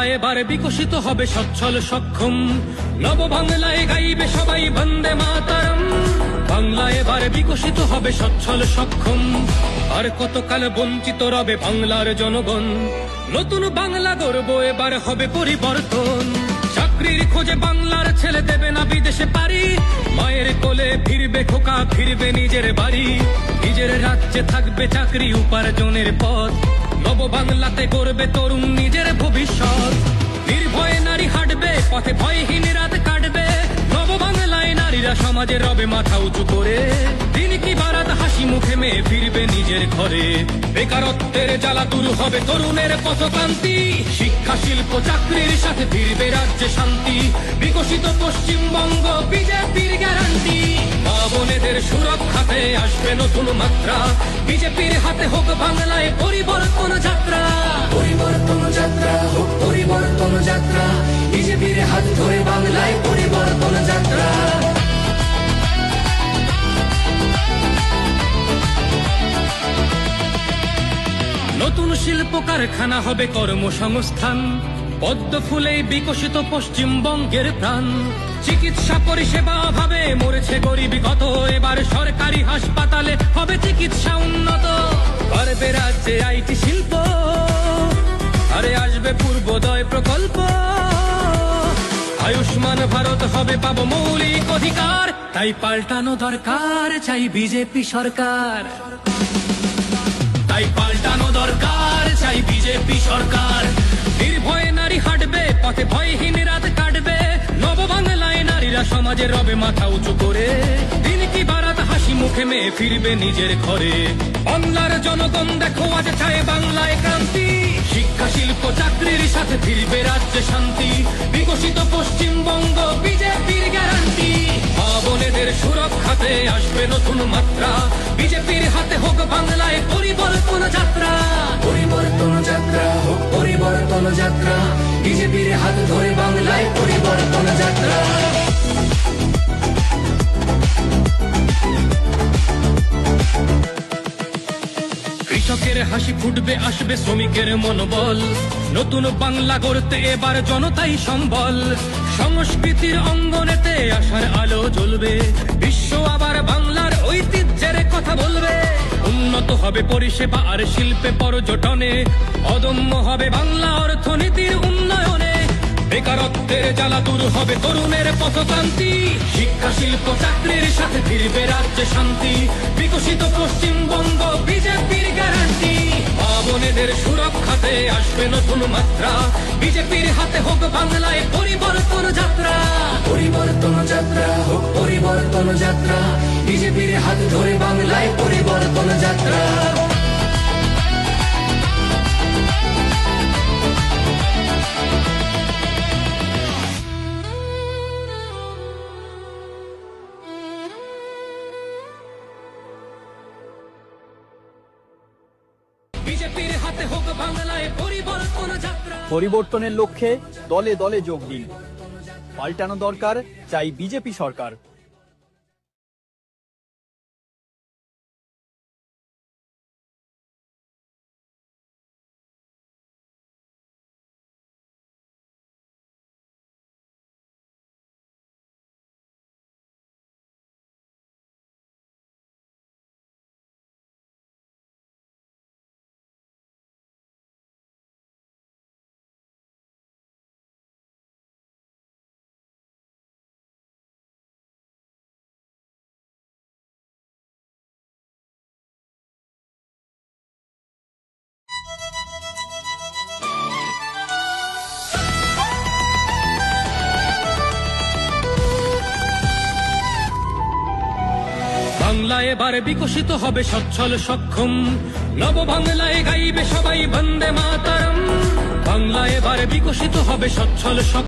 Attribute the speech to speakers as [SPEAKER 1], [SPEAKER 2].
[SPEAKER 1] বাংলা এবার বিকশিত হবে সচ্ছল সক্ষম, নব বাংলায় গাইবে সবাই বন্দে মাতরম। বাংলা এবার বিকশিত হবে সচ্ছল সক্ষম, আর কতকাল বঞ্চিত রবে বাংলার জনগণ। নতুন বাংলা গর্ব এবার হবে পরিবর্তন। চাকরির খোঁজে বাংলার ছেলে দেবে না বিদেশে পারি, মায়ের কোলে ফিরবে খোকা, ফিরবে নিজের বাড়ি। নিজের রাজ্যে থাকবে চাকরি উপার্জনের পথ, নব বাংলাতে গড়বে তরুণ নিজের ভবিষ্যৎ। নির্ভয়ে নারী হাঁটবে পথে, ভয়হীন রাত কাটবে। নব বাংলায় নারীরা সমাজে রবে মাথা উঁচু করে, দিন কি বারাত হাসি মুখে মেয়ে ফিরবে নিজের ঘরে। বেকারত্বের জ্বালা দূর হবে তরুণের পথক্রান্তি, শিক্ষা শিল্প চাকরির সাথে ফিরবে রাজ্যে শান্তি। বিকশিত পশ্চিমবঙ্গ বিজেপির গ্যারান্টি, মা বোনেদের সুরক্ষাতে আসবে নতুন মাত্রা। বিজেপির হাতে হোক বাংলায় পরিবর্তন যাত্রা।
[SPEAKER 2] পরিবর্তন যাত্রা হোক পরিবর্তন যাত্রা, বিজেপির হাত ধরে বাংলায় পরিবর্তন যাত্রা।
[SPEAKER 1] নতুন শিল্প কারখানা হবে কর্মসংস্থান, পদ্ম ফুলেই বিকশিত পশ্চিমবঙ্গের প্রাণ। চিকিৎসা পরিষেবা অভাবে মরেছে গরিবী কত, এবার সরকারি হাসপাতালে হবে চিকিৎসা উন্নত। পারবে রাজ্যে আইটি শিল্প, আরে আসবে পূর্বোদয় প্রকল্প। আয়ুষ্মান ভারত হবে পাবো মৌলিক অধিকার, তাই পাল্টানো দরকার চাই বিজেপি সরকার। তাই পাল্টানো দরকার চাই বিজেপি সরকার। নির্ভয়ে নারী হাঁটবে পথে, ভয়হীন রাত কাটবে। নব বাংলায় নারীরা সমাজে রবে মাথা উঁচু করে, দিন কি বারাত হাসি মুখে মেয়ে ফিরবে নিজের ঘরে। বাংলার জনগণ দেখো আজ চায় বাংলায় ক্রান্তি, শিক্ষা শিল্প চাকরির সাথে ফিরবে রাজ্যে শান্তি। বিকশিত পশ্চিমবঙ্গ বিজেপির গ্যারান্টি, মা বোনেদের সুরক্ষাতে আসবে নতুন মাত্রা। বিজেপির হাতে হোক বাংলায় পরিবর্তন যাত্রা।
[SPEAKER 2] পরিবর্তন যাত্রা হোক পরিবর্তন যাত্রা, বিজেপির হাত ধরে বাংলায় পরিবর্তন যাত্রা।
[SPEAKER 1] কৃষকের হাসি ফুটবে, আসবে শ্রমিকের মনোবল। নতুন বাংলা গড়তে এবার জনতাই সম্বল। সংস্কৃতির অঙ্গনেতে আশার আলো জ্বলবে, বিশ্ব আবার বাংলার ঐতিহ্যের কথা বলবে। উন্নত হবে পরিষেবা আর শিল্পে পর্যটনে, অদম্য হবে বাংলা অর্থনীতির উন্নয়নে। বেকারত্বের জ্বালা দূর হবে তরুণের পথক্রান্তি, শিক্ষা শিল্প চাকরির সাথে ফিরবে রাজ্যে শান্তি। বিকশিত পশ্চিমবঙ্গ বিজেপির গ্যারান্টি, মা বোনেদের সুরক্ষাতে আসবে নতুন মাত্রা। বিজেপির হাতে হোক বাংলায় পরিবর্তন যাত্রা।
[SPEAKER 2] পরিবর্তন যাত্রা হোক পরিবর্তন যাত্রা, বিজেপির হাত ধরে বাংলায় পরিবর্তন যাত্রা।
[SPEAKER 1] বিজেপির হাতে হোক বাংলায় পরিবর্তন যাত্রা।
[SPEAKER 3] পরিবর্তনের লক্ষ্যে দলে দলে যোগ দিন, পাল্টানো দরকার চাই বিজেপি সরকার।
[SPEAKER 1] বাংলা এবার বিকশিত হবে সচ্ছল সক্ষম, নব বাংলায় গাইবে সবাই বন্দে মাতরম। বাংলা এবার বিকশিত হবে সচ্ছল সক্ষম।